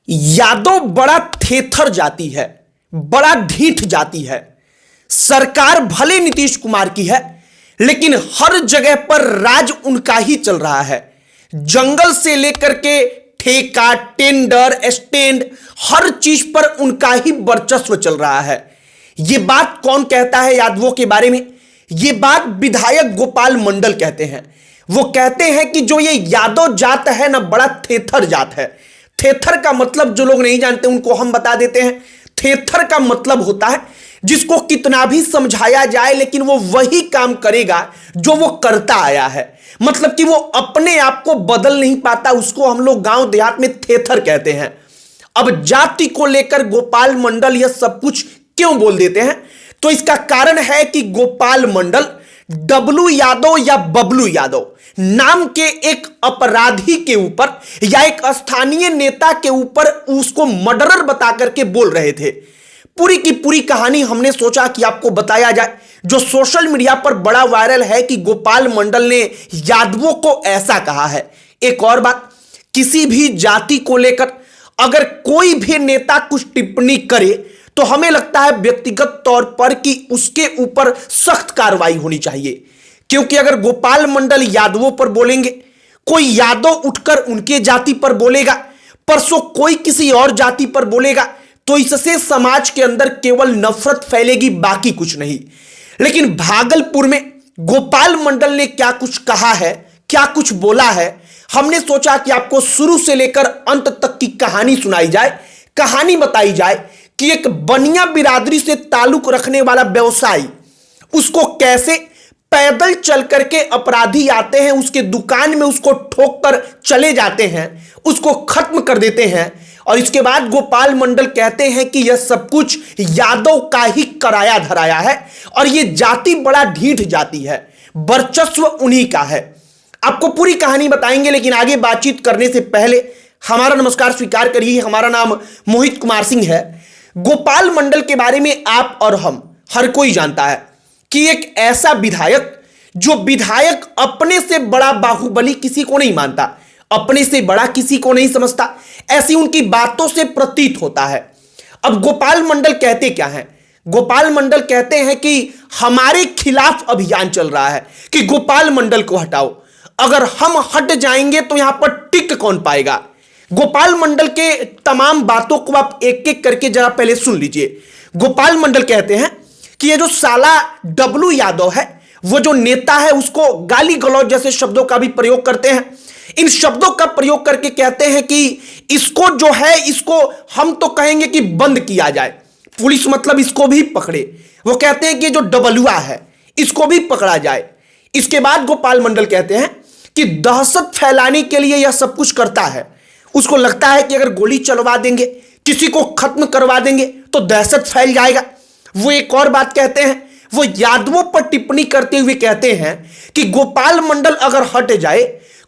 यादव बड़ा थेथर जाती है, बड़ा ढीठ जाती है। सरकार भले नीतीश कुमार की है, लेकिन हर जगह पर राज उनका ही चल रहा है। जंगल से लेकर के ठेका, टेंडर, स्टैंड, हर चीज पर उनका ही वर्चस्व चल रहा है। यह बात कौन कहता है यादवों के बारे में? यह बात विधायक गोपाल मंडल कहते हैं। वो कहते हैं कि जो ये यादव जात है ना, बड़ा थेथर जात है। थेथर का मतलब जो लोग नहीं जानते उनको हम बता देते हैं। थेथर का मतलब होता है जिसको कितना भी समझाया जाए लेकिन वो वही काम करेगा जो वो करता आया है। मतलब कि वो अपने आप को बदल नहीं पाता, उसको हम लोग गांव देहात में थेथर कहते हैं। अब जाति को लेकर गोपाल मंडल यह सब कुछ क्यों बोल देते हैं? तो इसका कारण है कि गोपाल मंडल डब्लू यादव या बबलू यादव नाम के एक अपराधी के ऊपर या एक स्थानीय नेता के ऊपर उसको मर्डरर बता करके बोल रहे थे। पूरी की पूरी कहानी हमने सोचा कि आपको बताया जाए, जो सोशल मीडिया पर बड़ा वायरल है कि गोपाल मंडल ने यादवों को ऐसा कहा है। एक और बात, किसी भी जाति को लेकर अगर कोई भी नेता कुछ टिप्पणी करे तो हमें लगता है व्यक्तिगत तौर पर कि उसके ऊपर सख्त कार्रवाई होनी चाहिए। क्योंकि अगर गोपाल मंडल यादवों पर बोलेंगे, कोई यादव उठकर उनके जाति पर बोलेगा, परसों कोई किसी और जाति पर बोलेगा, तो इससे समाज के अंदर केवल नफरत फैलेगी, बाकी कुछ नहीं। लेकिन भागलपुर में गोपाल मंडल ने क्या कुछ कहा है, क्या कुछ बोला है, हमने सोचा कि आपको शुरू से लेकर अंत तक की कहानी सुनाई जाए, कहानी बताई जाए कि एक बनिया बिरादरी से ताल्लुक रखने वाला व्यवसायी, उसको कैसे पैदल चल करके अपराधी आते हैं, उसके दुकान में उसको ठोक कर चले जाते हैं, उसको खत्म कर देते हैं। और इसके बाद गोपाल मंडल कहते हैं कि यह सब कुछ यादव का ही कराया धराया है और यह जाति बड़ा ढीठ जाति है, वर्चस्व उन्हीं का है। आपको पूरी कहानी बताएंगे, लेकिन आगे बातचीत करने से पहले हमारा नमस्कार स्वीकार करिए। हमारा नाम मोहित कुमार सिंह है। गोपाल मंडल के बारे में आप और हम हर कोई जानता है कि एक ऐसा विधायक, जो विधायक अपने से बड़ा बाहुबली किसी को नहीं मानता, अपने से बड़ा किसी को नहीं समझता, ऐसी उनकी बातों से प्रतीत होता है। अब गोपाल मंडल कहते क्या हैं? गोपाल मंडल कहते हैं कि हमारे खिलाफ अभियान चल रहा है कि गोपाल मंडल को हटाओ, अगर हम हट जाएंगे तो यहां पर टिक कौन पाएगा। गोपाल मंडल के तमाम बातों को आप एक एक करके जरा पहले सुन लीजिए। गोपाल मंडल कहते हैं कि ये जो साला डब्लू यादव है, वो जो नेता है, उसको गाली गलौज जैसे शब्दों का भी प्रयोग करते हैं। इन शब्दों का प्रयोग करके कहते हैं कि इसको जो है, इसको हम तो कहेंगे कि बंद किया जाए, पुलिस मतलब इसको भी पकड़े। वो कहते हैं कि जो डबलुआ है इसको भी पकड़ा जाए। इसके बाद गोपाल मंडल कहते हैं कि दहशत फैलाने के लिए यह सब कुछ करता है। उसको लगता है कि अगर गोली चलवा देंगे, किसी को खत्म करवा देंगे तो दहशत फैल जाएगा। वो एक और बात कहते हैं, वो यादवों पर टिप्पणी करते हुए कहते हैं कि गोपाल मंडल अगर हट जाए,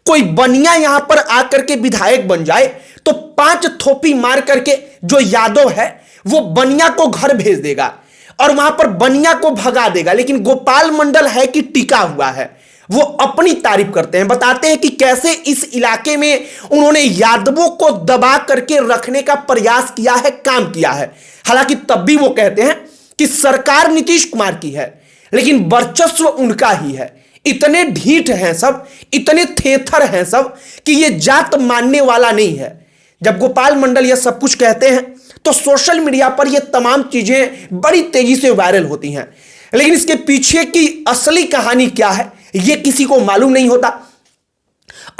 कोई बनिया यहां पर आकर के विधायक बन जाए तो 5 थोपी मार करके जो यादव है वो बनिया को घर भेज देगा और वहां पर बनिया को भगा देगा। लेकिन गोपाल मंडल है कि टिका हुआ है। वो अपनी तारीफ करते हैं, बताते हैं कि कैसे इस इलाके में उन्होंने यादवों को दबा करके रखने का प्रयास किया है, काम किया है। हालांकि तब भी वो कहते हैं कि सरकार नीतीश कुमार की है, लेकिन वर्चस्व उनका ही है। इतने ढीठ हैं सब, इतने थेथर हैं सब कि ये जात मानने वाला नहीं है। जब गोपाल मंडल यह सब कुछ कहते हैं तो सोशल मीडिया पर यह तमाम चीजें बड़ी तेजी से वायरल होती हैं, लेकिन इसके पीछे की असली कहानी क्या है यह किसी को मालूम नहीं होता।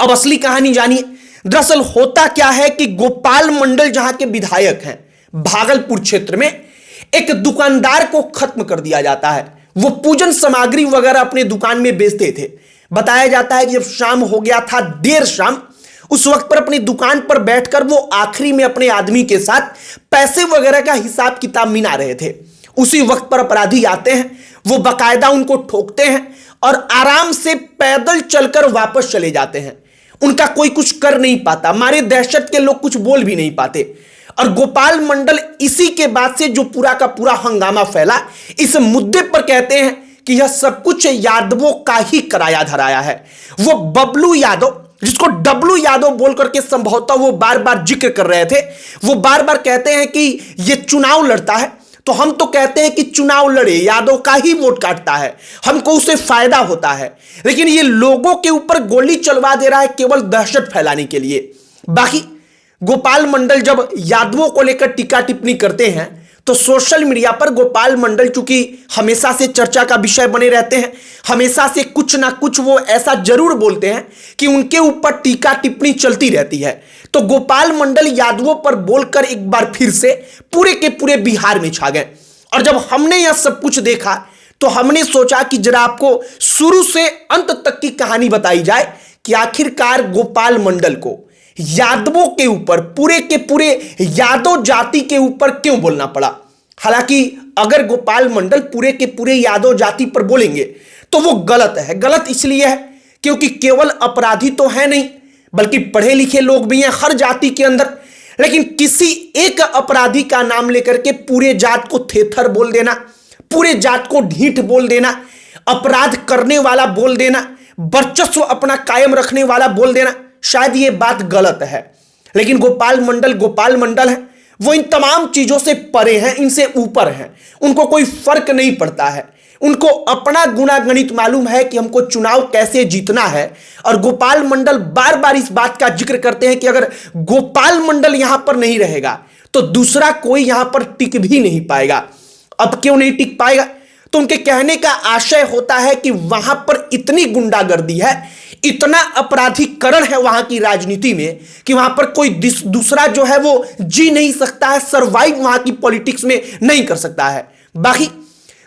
अब असली कहानी जानिए। दरअसल होता क्या है कि गोपाल मंडल जहां के विधायक हैं, भागलपुर क्षेत्र में एक दुकानदार को खत्म कर दिया जाता है। वो पूजन सामग्री वगैरह अपने दुकान में बेचते थे। बताया जाता है कि जब शाम हो गया था, देर शाम, उस वक्त पर अपनी दुकान पर बैठकर वो आखिरी में अपने आदमी के साथ पैसे वगैरह का हिसाब किताब मिला रहे थे। उसी वक्त पर अपराधी आते हैं, वो बाकायदा उनको ठोकते हैं और आराम से पैदल चलकर वापस चले जाते हैं। उनका कोई कुछ कर नहीं पाता, मारे दहशत के लोग कुछ बोल भी नहीं पाते। और गोपाल मंडल इसी के बाद से जो पूरा का पूरा हंगामा फैला, इस मुद्दे पर कहते हैं कि यह सब कुछ यादवों का ही कराया धराया है। वो बबलू यादव जिसको डब्लू यादव बोल करके संभवतः वो बार बार जिक्र कर रहे थे, वो बार बार कहते हैं कि ये चुनाव लड़ता है, तो हम तो कहते हैं कि चुनाव लड़े, यादव का ही वोट काटता है, हमको उससे फायदा होता है। लेकिन ये लोगों के ऊपर गोली चलवा दे रहा है केवल दहशत फैलाने के लिए। बाकी गोपाल मंडल जब यादवों को लेकर टीका टिप्पणी करते हैं तो सोशल मीडिया पर गोपाल मंडल चूंकि हमेशा से चर्चा का विषय बने रहते हैं, हमेशा से कुछ ना कुछ वो ऐसा जरूर बोलते हैं कि उनके ऊपर टीका टिप्पणी चलती रहती है। तो गोपाल मंडल यादवों पर बोलकर एक बार फिर से पूरे के पूरे बिहार में छा गए। और जब हमने यह सब कुछ देखा तो हमने सोचा कि जरा आपको शुरू से अंत तक की कहानी बताई जाए कि आखिरकार गोपाल मंडल को यादवों के ऊपर, पूरे के पूरे यादव जाति के ऊपर क्यों बोलना पड़ा। हालांकि अगर गोपाल मंडल पूरे के पूरे यादव जाति पर बोलेंगे तो वो गलत है। गलत इसलिए है क्योंकि केवल अपराधी तो है नहीं, बल्कि पढ़े लिखे लोग भी हैं हर जाति के अंदर। लेकिन किसी एक अपराधी का नाम लेकर के पूरे जात को थेथर बोल देना, पूरे जात को ढीठ बोल देना, अपराध करने वाला बोल देना, वर्चस्व अपना कायम रखने वाला बोल देना, शायद ये बात गलत है। लेकिन गोपाल मंडल है, वो इन तमाम चीजों से परे हैं, इनसे ऊपर हैं। उनको कोई फर्क नहीं पड़ता है, उनको अपना गुणागणित मालूम है कि हमको चुनाव कैसे जीतना है। और गोपाल मंडल बार बार इस बात का जिक्र करते हैं कि अगर गोपाल मंडल यहां पर नहीं रहेगा तो दूसरा कोई यहां पर टिक भी नहीं पाएगा। अब क्यों नहीं टिक पाएगा? तो उनके कहने का आशय होता है कि वहां पर इतनी गुंडागर्दी है, इतना अपराधीकरण है वहां की राजनीति में कि वहां पर कोई दूसरा जो है वो जी नहीं सकता है, सरवाइव वहां की पॉलिटिक्स में नहीं कर सकता है। बाकी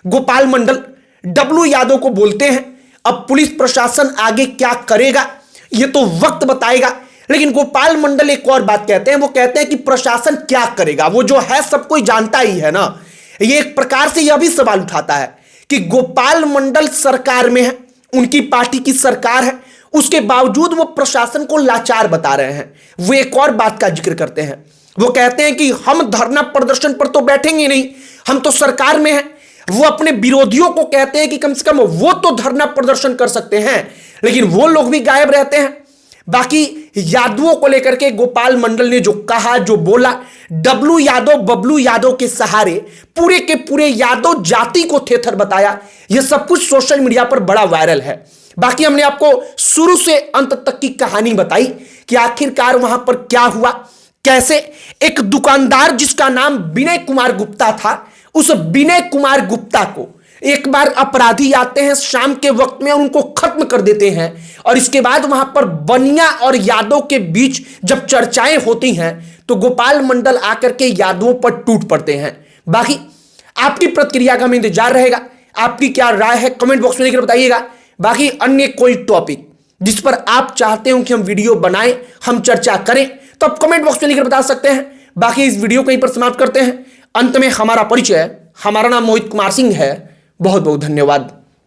गोपाल मंडल डब्लू यादव को बोलते हैं, अब पुलिस प्रशासन आगे क्या करेगा ये तो वक्त बताएगा। लेकिन गोपाल मंडल एक और बात कहते हैं, वो कहते हैं कि प्रशासन क्या करेगा, वो जो है सब कोई जानता ही है ना। ये एक प्रकार से यह भी सवाल उठाता है कि गोपाल मंडल सरकार में है, उनकी पार्टी की सरकार है, उसके बावजूद वो प्रशासन को लाचार बता रहे हैं। वो एक और बात का जिक्र करते हैं, वो कहते हैं कि हम धरना प्रदर्शन पर तो बैठेंगे नहीं, हम तो सरकार में हैं। वो अपने विरोधियों को कहते हैं कि कम से कम वो तो धरना प्रदर्शन कर सकते हैं, लेकिन वो लोग भी गायब रहते हैं। बाकी यादवों को लेकर के गोपाल मंडल ने जो कहा, जो बोला, डब्लू यादव बबलू यादव के सहारे पूरे के पूरे यादव जाति को थेथर बताया, यह सब कुछ सोशल मीडिया पर बड़ा वायरल है। बाकी हमने आपको शुरू से अंत तक की कहानी बताई कि आखिरकार वहां पर क्या हुआ, कैसे एक दुकानदार जिसका नाम विनय कुमार गुप्ता था, उस विनय कुमार गुप्ता को एक बार अपराधी आते हैं शाम के वक्त में और उनको खत्म कर देते हैं। और इसके बाद वहां पर बनिया और यादव के बीच जब चर्चाएं होती हैं तो गोपाल मंडल आकर के यादवों पर टूट पड़ते हैं। बाकी आपकी प्रतिक्रिया का हमें इंतजार रहेगा, आपकी क्या राय है कमेंट बॉक्स में लिखकर बताइएगा। बाकी अन्य कोई टॉपिक जिस पर आप चाहते हो कि हम वीडियो बनाएं, हम चर्चा करें, तो आप कमेंट बॉक्स में लिखकर बता सकते हैं। बाकी इस वीडियो को यहीं पर समाप्त करते हैं। अंत में हमारा परिचय, हमारा नाम मोहित कुमार सिंह है। बहुत बहुत धन्यवाद।